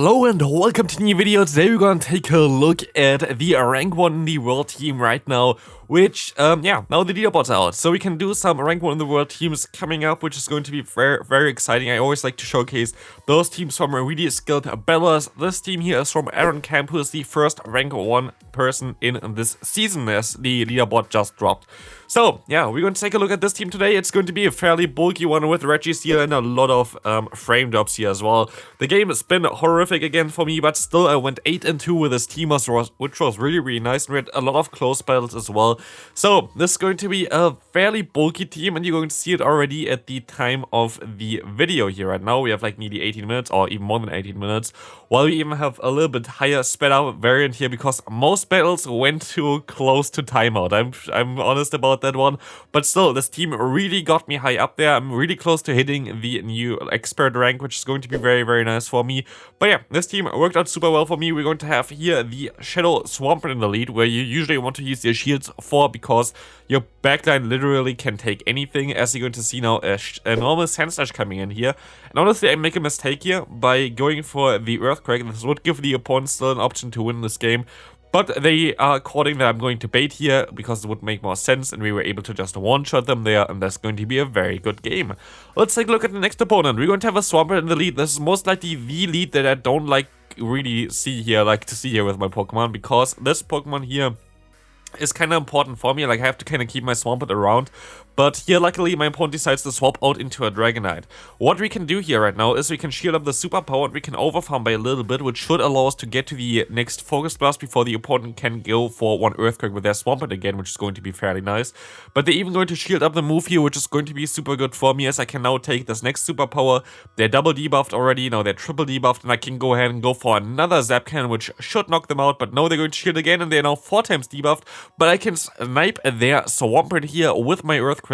Hello and welcome to the new video. Today we're gonna take a look at the rank 1 in the world team right now, which, now the leaderboard's out. So we can do some rank 1 in the world teams coming up, which is going to be very, very exciting. I always like to showcase those teams from really skilled bellers. This team here is from Aaron Camp, who is the first rank 1 person in this season as the leaderboard just dropped. So, yeah, we're going to take a look at this team today. It's going to be a fairly bulky one with Registeel and a lot of frame drops here as well. The game has been horrific again for me, but still I went 8-2 with this team, which was really, really nice, and we had a lot of close battles as well. So, this is going to be a fairly bulky team, and you're going to see it already at the time of the video here. Right now, we have like nearly 18 minutes, or even more than 18 minutes, while we even have a little bit higher sped out variant here, because most battles went too close to timeout. I'm honest about that one, but still, this team really got me high up there. I'm really close to hitting the new expert rank, which is going to be very, very nice for me. But yeah, this team worked out super well for me. We're going to have here the Shadow Swampert in the lead, where you usually want to use your shields for, because your backline literally can take anything, as you're going to see now a normal Sand Slash coming in here. And honestly, I make a mistake here by going for the Earthquake. This would give the opponent still an option to win this game, but they are calling that I'm going to bait here because it would make more sense, and we were able to just one-shot them there, and that's going to be a very good game. Let's take a look at the next opponent. We're going to have a Swampert in the lead. This is most likely the lead that I don't like to see here with my Pokemon, because this Pokemon here is kind of important for me. Like, I have to kind of keep my Swampert around. But here, luckily, my opponent decides to swap out into a Dragonite. What we can do here right now is we can shield up the superpower, and we can overfarm by a little bit, which should allow us to get to the next Focus Blast before the opponent can go for one Earthquake with their Swampert again, which is going to be fairly nice. But they're even going to shield up the move here, which is going to be super good for me, as I can now take this next superpower. They're double debuffed already, now they're triple debuffed, and I can go ahead and go for another Zap Cannon, which should knock them out. But no, they're going to shield again, and they're now 4 times debuffed. But I can snipe their Swampert here with my Earthquake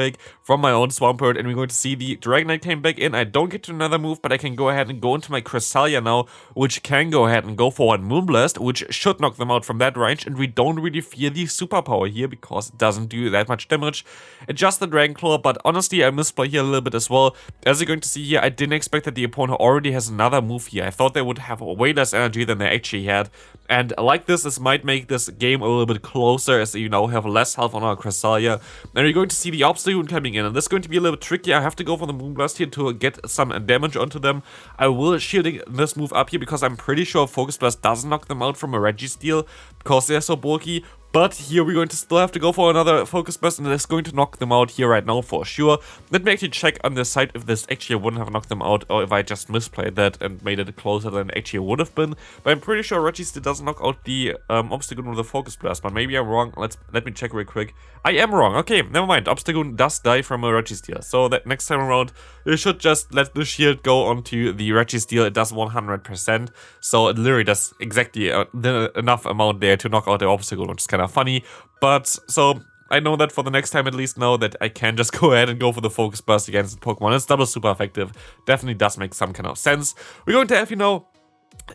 from my own Swampert, and we're going to see the Dragonite came back in. I don't get to another move, but I can go ahead and go into my Cresselia now, which can go ahead and go for one Moonblast, which should knock them out from that range, and we don't really fear the superpower here because it doesn't do that much damage. It's just the Dragon Claw, but honestly, I misplay here a little bit as well. As you're going to see here, I didn't expect that the opponent already has another move here. I thought they would have way less energy than they actually had, and like this might make this game a little bit closer, as you now have less health on our Cresselia. And you're going to see the Obstagoon coming in, and this is going to be a little bit tricky. I have to go for the Moonblast here to get some damage onto them. I will shielding this move up here because I'm pretty sure Focus Blast doesn't knock them out from a Registeel because they're so bulky. But here we're going to still have to go for another Focus Blast, and it's going to knock them out here right now for sure. Let me actually check on the side if this actually wouldn't have knocked them out, or if I just misplayed that and made it closer than it actually would have been. But I'm pretty sure Registeel doesn't knock out the Obstagoon with a Focus Blast, but maybe I'm wrong. Let me check real quick. I am wrong. Okay, never mind. Obstagoon does die from a Registeel, so that next time around, you should just let the shield go onto the Registeel. It does 100%, so it literally does exactly enough amount there to knock out the Obstagoon, which is kind of funny. But so I know that for the next time, at least know that I can just go ahead and go for the Focus Burst against the Pokemon. It's double super effective. Definitely does make some kind of sense. We're going to have,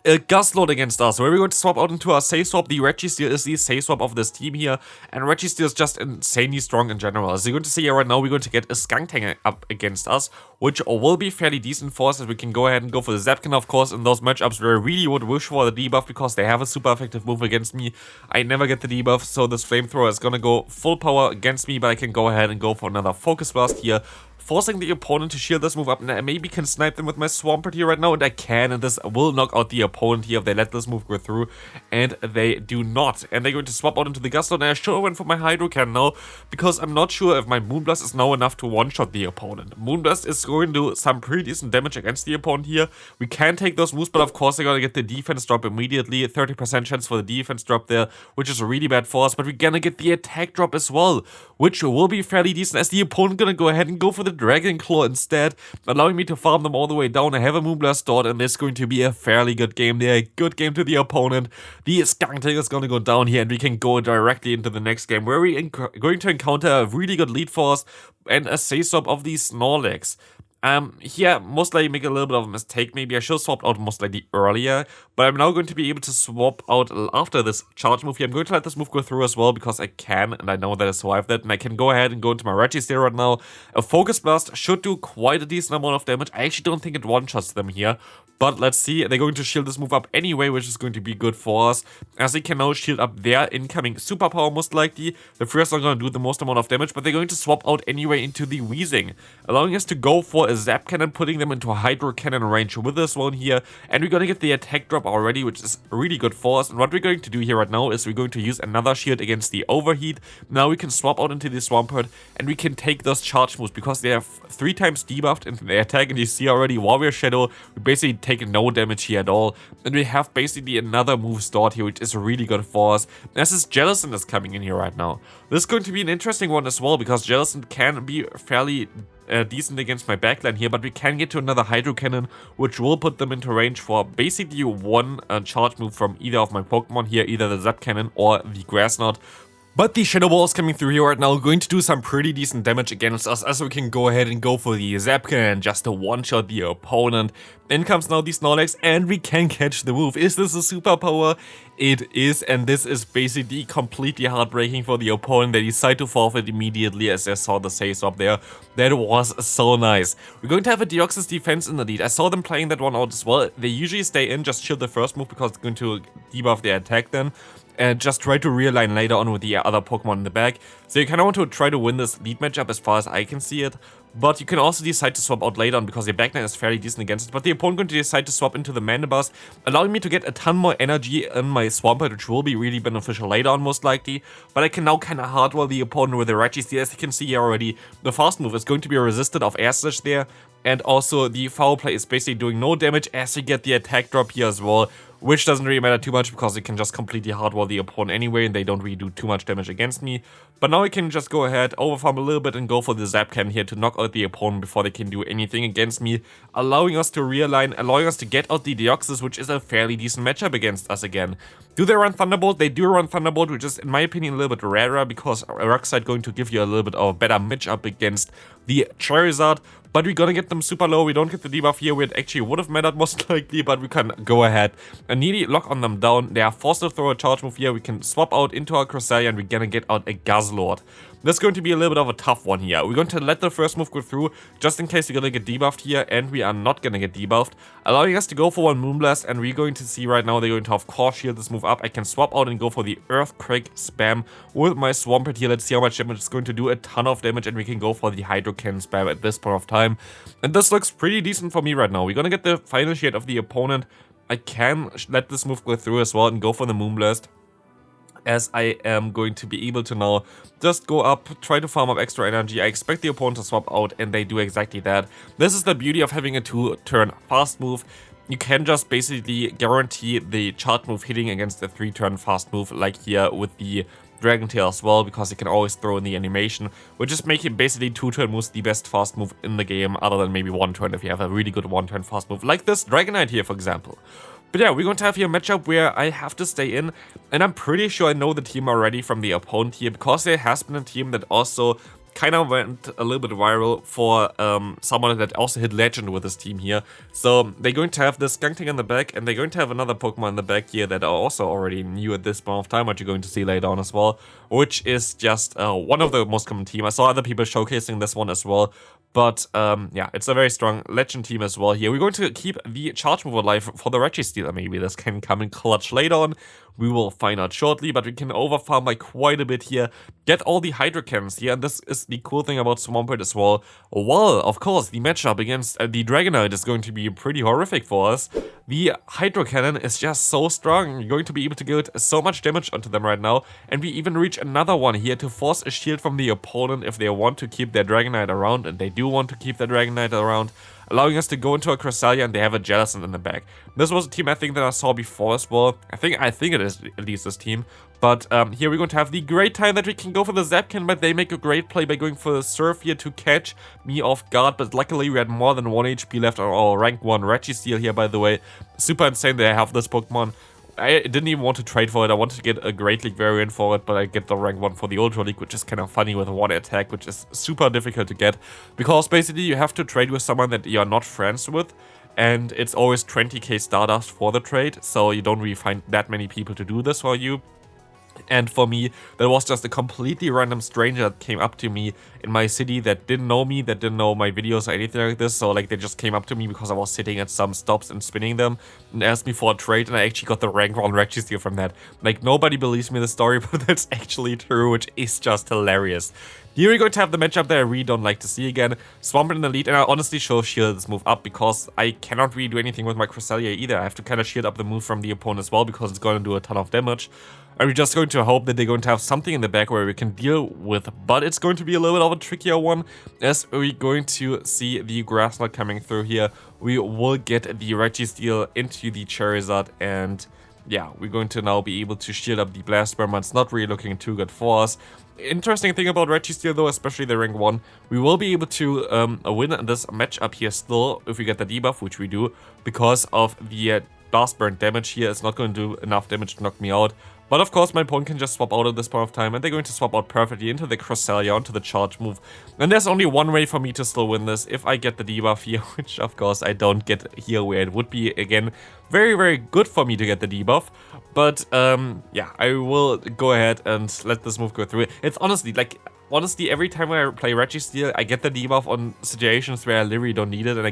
a Gustload against us, where we're going to swap out into our Say Swap. The Registeel is the Say Swap of this team here, and Registeel is just insanely strong in general. As you're going to see here right now, we're going to get a Skuntank up against us, which will be fairly decent for us, as we can go ahead and go for the Zapkin, of course, in those matchups where I really would wish for the debuff, because they have a super effective move against me. I never get the debuff, so this Flamethrower is going to go full power against me, but I can go ahead and go for another Focus Blast here, forcing the opponent to shield this move up, and I maybe can snipe them with my Swampert here right now, and I can, and this will knock out the opponent here if they let this move go through, and they do not. And they're going to swap out into the Gustload, and I should have went for my Hydro Cannon now, because I'm not sure if my Moonblast is now enough to one-shot the opponent. Moonblast is going to do some pretty decent damage against the opponent here. We can take those moves, but of course they're going to get the defense drop immediately, 30% chance for the defense drop there, which is really bad for us, but we're going to get the attack drop as well, which will be fairly decent, as the opponent going to go ahead and go for the Dragon Claw instead, allowing me to farm them all the way down. I have a Moonblast stored, and this is going to be a fairly good game there. A good game to the opponent. The Skuntank is going to go down here, and we can go directly into the next game, where we're going to encounter a really good lead force and a Say Swap of the Snorlax. Here, most likely make a little bit of a mistake. Maybe I should have swapped out most likely earlier, but I'm now going to be able to swap out after this charge move here. I'm going to let this move go through as well because I can, and I know that I survived that, and I can go ahead and go into my Registeel right now. A Focus Blast should do quite a decent amount of damage. I actually don't think it one-shots them here, but let's see. They're going to shield this move up anyway, which is going to be good for us, as they can now shield up their incoming superpower most likely. The first are going to do the most amount of damage, but they're going to swap out anyway into the Weezing, allowing us to go for a Zap Cannon, putting them into a Hydro Cannon range with this one here, and we're going to get the attack drop already, which is really good for us. And what we're going to do here right now is we're going to use another shield against the Overheat. Now we can swap out into the Swampert, and we can take those charge moves because they have 3 times debuffed into their attack, and you see already Warrior Shadow, we basically take no damage here at all, and we have basically another move stored here, which is really good for us, as this Jellicent is coming in here right now. This is going to be an interesting one as well, because Jellicent can be fairly decent against my backline here, but we can get to another Hydro Cannon, which will put them into range for basically one charge move from either of my Pokemon here, either the Zap Cannon or the Grass Knot. But the Shadow Ball is coming through here right now, going to do some pretty decent damage against us, as we can go ahead and go for the Zap Cannon just to one-shot the opponent. In comes now the Snorlax, and we can catch the move. Is this a superpower? It is, and this is basically completely heartbreaking for the opponent. They decide to forfeit immediately as I saw the save swap there. That was so nice. We're going to have a Deoxys defense in the lead. I saw them playing that one out as well. They usually stay in, just shield the first move because it's going to debuff their attack then. And just try to realign later on with the other Pokemon in the back. So you kind of want to try to win this lead matchup as far as I can see it. But you can also decide to swap out later on because your backline is fairly decent against it. But the opponent going to decide to swap into the Mandibuzz, allowing me to get a ton more energy in my Swampert, which will be really beneficial later on most likely. But I can now kind of hardware the opponent with the Registeel. As you can see here already, the fast move is going to be resisted of Air Slash there. And also the foul play is basically doing no damage as you get the attack drop here as well. Which doesn't really matter too much because it can just completely hardwall the opponent anyway and they don't really do too much damage against me. But now we can just go ahead, overfarm a little bit and go for the Zap Cannon here to knock out the opponent before they can do anything against me, allowing us to realign, allowing us to get out the Deoxys, which is a fairly decent matchup against us again. Do they run Thunderbolt? They do run Thunderbolt, which is in my opinion a little bit rarer because Rockslide going to give you a little bit of a better matchup against the Charizard. But we're gonna get them super low. We don't get the debuff here, which actually would have mattered most likely, but we can go ahead and nearly lock on them down. They are forced to throw a charge move here. We can swap out into our Cresselia and we're gonna get out a Guzzlord. That's going to be a little bit of a tough one here. We're going to let the first move go through, just in case we're gonna get debuffed here, and we are not gonna get debuffed, allowing us to go for one Moonblast, and we're going to see right now they're going to have Core Shield this move up. I can swap out and go for the Earthquake spam with my Swampert here. Let's see how much damage it's going to do. A ton of damage, and we can go for the Hydro Cannon spam at this point of time. And this looks pretty decent for me right now. We're gonna get the final shade of the opponent. I can let this move go through as well and go for the Moonblast, as I am going to be able to now just go up, try to farm up extra energy. I expect the opponent to swap out, and they do exactly that. This is the beauty of having a 2-turn fast move. You can just basically guarantee the charge move hitting against the 3-turn fast move, like here with the Dragontail as well, because you can always throw in the animation, which is making basically 2-turn moves the best fast move in the game, other than maybe 1-turn if you have a really good 1-turn fast move, like this Dragonite here, for example. But yeah, we're going to have here a matchup where I have to stay in, and I'm pretty sure I know the team already from the opponent here, because there has been a team that also kind of went a little bit viral for someone that also hit Legend with this team here. So they're going to have this Skuntank in the back, and they're going to have another Pokemon in the back here that are also already new at this point of time, which you're going to see later on as well, which is just one of the most common team. I saw other people showcasing this one as well. But yeah, it's a very strong Legend team as well here. We're going to keep the charge move alive for the Registeel. Maybe this can come in clutch later on. We will find out shortly, but we can overfarm by quite a bit here. Get all the Hydro Cannons here, and this is the cool thing about Swampert as well. Well, of course, the matchup against the Dragonite is going to be pretty horrific for us. The Hydro Cannon is just so strong. You're going to be able to get so much damage onto them right now. And we even reach another one here to force a shield from the opponent if they want to keep their Dragonite around, and they do want to keep their Dragonite around, allowing us to go into a Cresselia, and they have a Jellicent in the back. This was a team I think that I saw before as well. I think it is at least this team. But here we're going to have the great time that we can go for the Zap Cannon, but they make a great play by going for the Surf here to catch me off guard. But luckily we had more than 1 HP left on our rank 1 Registeel here, by the way. Super insane that I have this Pokemon. I didn't even want to trade for it. I wanted to get a Great League variant for it, but I get the rank 1 for the Ultra League, which is kind of funny with one attack, which is super difficult to get. Because basically you have to trade with someone that you're not friends with, and it's always 20k Stardust for the trade, so you don't really find that many people to do this for you. And for me, that was just a completely random stranger that came up to me in my city that didn't know me, that didn't know my videos or anything like this. So like they just came up to me because I was sitting at some stops and spinning them and asked me for a trade, and I actually got the rank 1 Registeel from that. Like nobody believes me the story, but that's actually true, which is just hilarious. Here we're going to have the matchup that I really don't like to see again. Swampert in the lead, and I honestly should shield this move up because I cannot really do anything with my Cresselia either. I have to kind of shield up the move from the opponent as well because it's going to do a ton of damage. And we're just going to hope that they're going to have something in the back where we can deal with, but it's going to be a little bit of a trickier one as we're going to see the Grass Knot coming through here. We will get the Registeel into the Charizard, and yeah, we're going to now be able to shield up the Blast Burn, but it's not really looking too good for us. Interesting thing about Registeel though, especially the rank 1, we will be able to win this matchup here still if we get the debuff, which we do, because of the Blast Burn damage here. It's not going to do enough damage to knock me out. But of course my opponent can just swap out at this point of time, and they're going to swap out perfectly into the Cresselia, onto the charge move. And there's only one way for me to still win this, if I get the debuff here, which of course I don't get here, where it would be, again, very, very good for me to get the debuff. But yeah, I will go ahead and let this move go through. It's honestly, like, every time I play Registeel, I get the debuff on situations where I literally don't need it, and I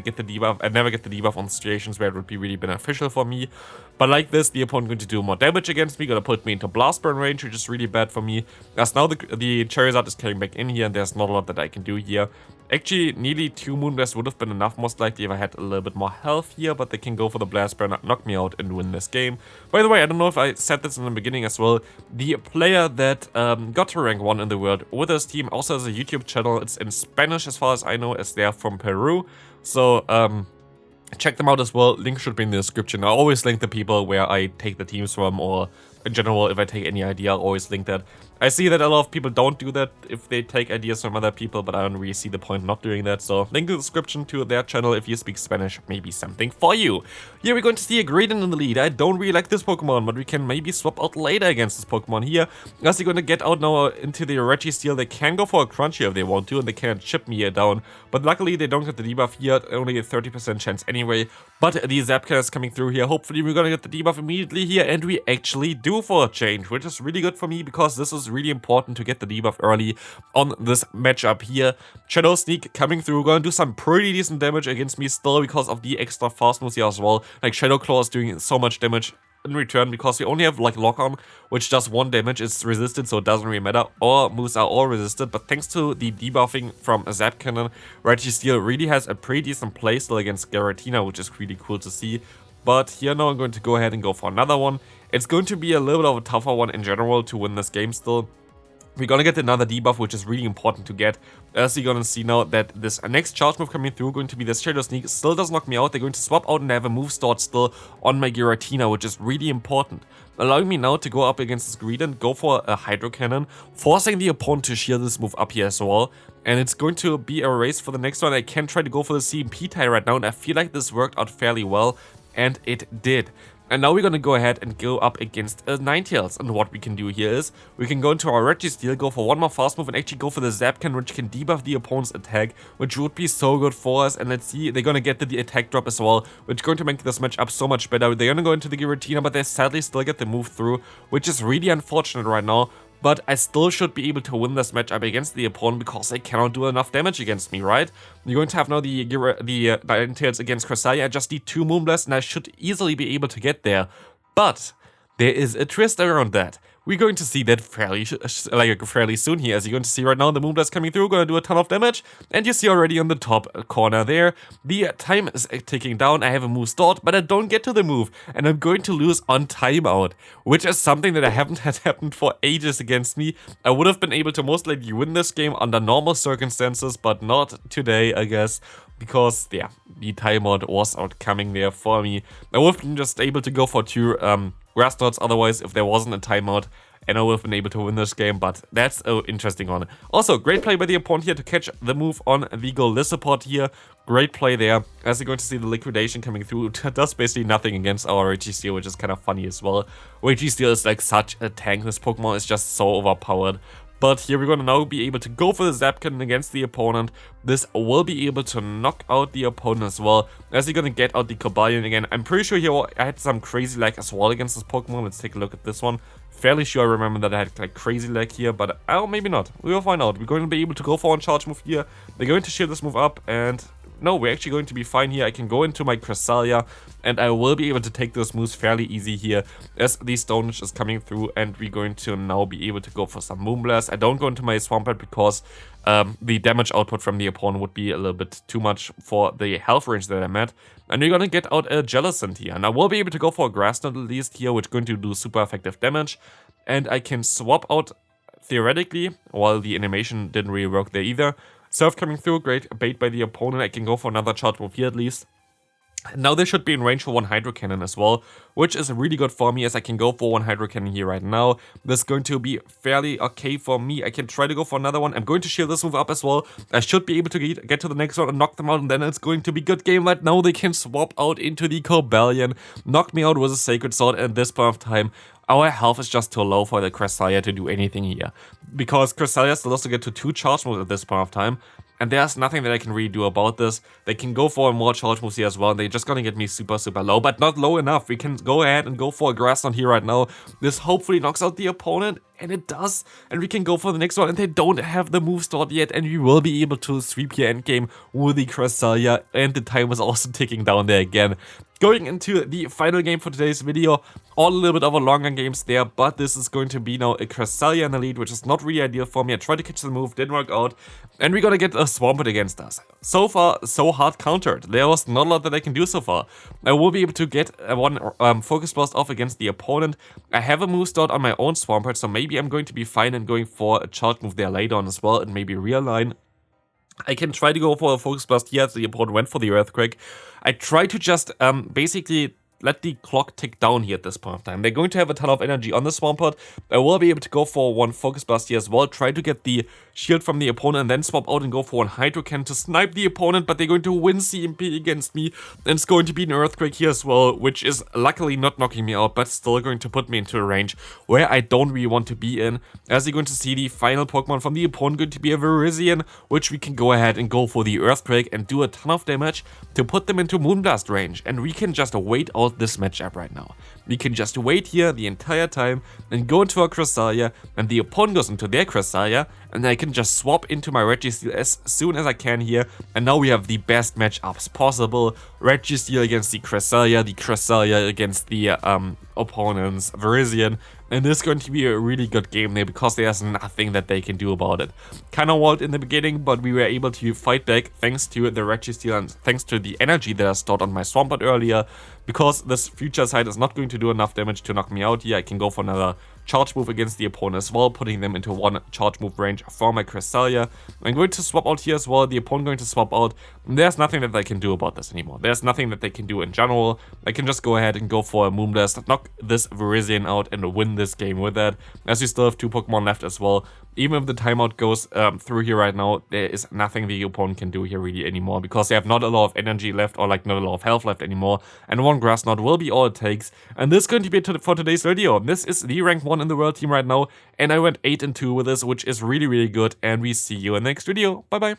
never get the debuff on situations where it would be really beneficial for me. But like this, the opponent going to do more damage against me, gonna put me into Blast Burn range, which is really bad for me. As now the Charizard is coming back in here, and there's not a lot that I can do here. Actually, nearly 2 Moonblast would have been enough, most likely, if I had a little bit more health here, but they can go for the Blast Burn, knock me out, and win this game. By the way, I don't know if I said this in the beginning as well, the player that got to rank 1 in the world with his team also has a YouTube channel. It's in Spanish as far as I know, as they are from Peru. So, check them out as well. Link should be in the description. I always link the people where I take the teams from, or in general, if I take any idea, I'll always link that. I see that a lot of people don't do that if they take ideas from other people, but I don't really see the point not doing that. So link in the description to their channel if you speak Spanish, maybe something for you. Here we're going to see a Giratina in the lead. I don't really like this Pokemon, but we can maybe swap out later against this Pokemon here. As they're going to get out now into the Registeel, they can go for a Crunch here if they want to, and they can chip me down. But luckily they don't get the debuff here, only a 30% chance anyway. But the Zapcan is coming through here. Hopefully we're going to get the debuff immediately here, and we actually do for a change, which is really good for me because this is really important to get the debuff early on this matchup here. Shadow Sneak coming through, going to do some pretty decent damage against me still because of the extra fast moves here as well. Like Shadow Claw is doing so much damage in return because we only have like Lock On, which does 1 damage. It's resisted, so it doesn't really matter. All moves are all resisted, but thanks to the debuffing from Zap Cannon, Registeel really has a pretty decent playstyle against Giratina, which is really cool to see. But here now I'm going to go ahead and go for another one. It's going to be a little bit of a tougher one in general to win this game still. We're gonna get another debuff, which is really important to get. As you're gonna see now that this next charge move coming through, going to be the Shadow Sneak, still does knock me out. They're going to swap out and have a move stored still on my Giratina, which is really important. Allowing me now to go up against this Greedent, go for a Hydro Cannon, forcing the opponent to shield this move up here as well. And it's going to be a race for the next one. I can try to go for the CMP tie right now, and I feel like this worked out fairly well, and it did. And now we're going to go ahead and go up against Ninetales. And what we can do here is, we can go into our Registeel, go for one more fast move, and actually go for the Zapcan, which can debuff the opponent's attack, which would be so good for us. And let's see, they're going to get the attack drop as well, which is going to make this match up so much better. They're going to go into the Giratina, but they sadly still get the move through, which is really unfortunate right now. But I still should be able to win this matchup against the opponent because they cannot do enough damage against me, right? You're going to have now the Ninetales against Cresselia. I just need 2 Moonblasts and I should easily be able to get there. But there is a twist around that. We're going to see that fairly soon here. As you're going to see right now, the Moonblast coming through, going to do a ton of damage. And you see already on the top corner there, the time is ticking down. I have a move stored, but I don't get to the move. And I'm going to lose on timeout, which is something that I haven't had happened for ages against me. I would have been able to most likely win this game under normal circumstances, but not today, I guess. Because, yeah, the timeout was outcoming there for me. I would have been just able to go for 2 Grass Knots otherwise if there wasn't a timeout. And I would have been able to win this game, but that's an interesting one. Also, great play by the opponent here to catch the move on the Golisopod here. Great play there. As you're going to see the liquidation coming through, it does basically nothing against our Registeel, which is kind of funny as well. Registeel is like such a tank. This Pokemon is just so overpowered. But here we're going to now be able to go for the Zap Cannon against the opponent. This will be able to knock out the opponent as well, as you're going to get out the Cobalion again. I'm pretty sure here I had some crazy lag as well against this Pokemon. Let's take a look at this one. Fairly sure I remember that I had like crazy lag here, but maybe not. We will find out. We're going to be able to go for one charge move here. They're going to shield this move up, and no, we're actually going to be fine here. I can go into my Cresselia, and I will be able to take those moves fairly easy here as the Stonehenge is coming through, and we're going to now be able to go for some Moonblast. I don't go into my Swampert because the damage output from the opponent would be a little bit too much for the health range that I'm at. And we're going to get out a Jellicent here. And I will be able to go for a Grass Knot at least here, which is going to do super effective damage. And I can swap out theoretically, while the animation didn't really work there either. Surf coming through, great bait by the opponent. I can go for another charge move here at least. Now they should be in range for one Hydro Cannon as well, which is really good for me as I can go for one Hydro Cannon here right now. This is going to be fairly okay for me. I can try to go for another one. I'm going to shield this move up as well. I should be able to get to the next one and knock them out, and then it's going to be good game. Right now they can swap out into the Cobalion, knock me out with a Sacred Sword, and at this point of time, our health is just too low for the Cresselia to do anything here. Because Cresselia still has to get to 2 charge moves at this point of time. And there's nothing that I can really do about this. They can go for more charge moves here as well. And they're just gonna get me super, super low. But not low enough. We can go ahead and go for a Grass Knot here right now. This hopefully knocks out the opponent. And it does. And we can go for the next one. And they don't have the move stored yet. And we will be able to sweep here endgame with the Cresselia. And the time is also ticking down there again. Going into the final game for today's video, all a little bit of a longer games there, but this is going to be now a Cresselia in the lead, which is not really ideal for me. I tried to catch the move, didn't work out, and we're gonna get a Swampert against us. So far, so hard countered. There was not a lot that I can do so far. I will be able to get one Focus Blast off against the opponent. I have a move stored on my own Swampert, so maybe I'm going to be fine and going for a charge move there later on as well, and maybe realign. I can try to go for a Focus Blast here as the opponent went for the Earthquake. I try to just basically let the clock tick down here at this point of time. They're going to have a ton of energy on the Swampert. I will be able to go for one Focus Blast here as well. Try to get the shield from the opponent and then swap out and go for one Hydro Cannon to snipe the opponent, but they're going to win CMP against me. And it's going to be an Earthquake here as well, which is luckily not knocking me out, but still going to put me into a range where I don't really want to be in. As you're going to see, the final Pokemon from the opponent going to be a Virizion, which we can go ahead and go for the Earthquake and do a ton of damage to put them into Moonblast range. And we can just wait out this matchup right now. We can just wait here the entire time and go into our Cresselia, and the opponent goes into their Cresselia, and I can just swap into my Registeel as soon as I can here, and now we have the best matchups possible. Registeel against the Cresselia against the opponent's Virizion, and this is going to be a really good game there because there's nothing that they can do about it. Kinda walled in the beginning, but we were able to fight back thanks to the Registeel and thanks to the energy that I stored on my Swampert earlier. Because this future side is not going to do enough damage to knock me out here, I can go for another charge move against the opponent as well, putting them into one charge move range for my Cresselia. I'm going to swap out here as well, the opponent going to swap out. There's nothing that I can do about this anymore. There's nothing that they can do in general. I can just go ahead and go for a Moonblast, knock this Virizion out and win this game with that. As we still have 2 Pokemon left as well. Even if the timeout goes through here right now, there is nothing the opponent can do here really anymore, because they have not a lot of energy left, or like not a lot of health left anymore, and one Grass Knot will be all it takes. And this is going to be it for today's video. This is the rank 1 in the world team right now, and I went 8-2 with this, which is really, really good, and we see you in the next video. Bye bye.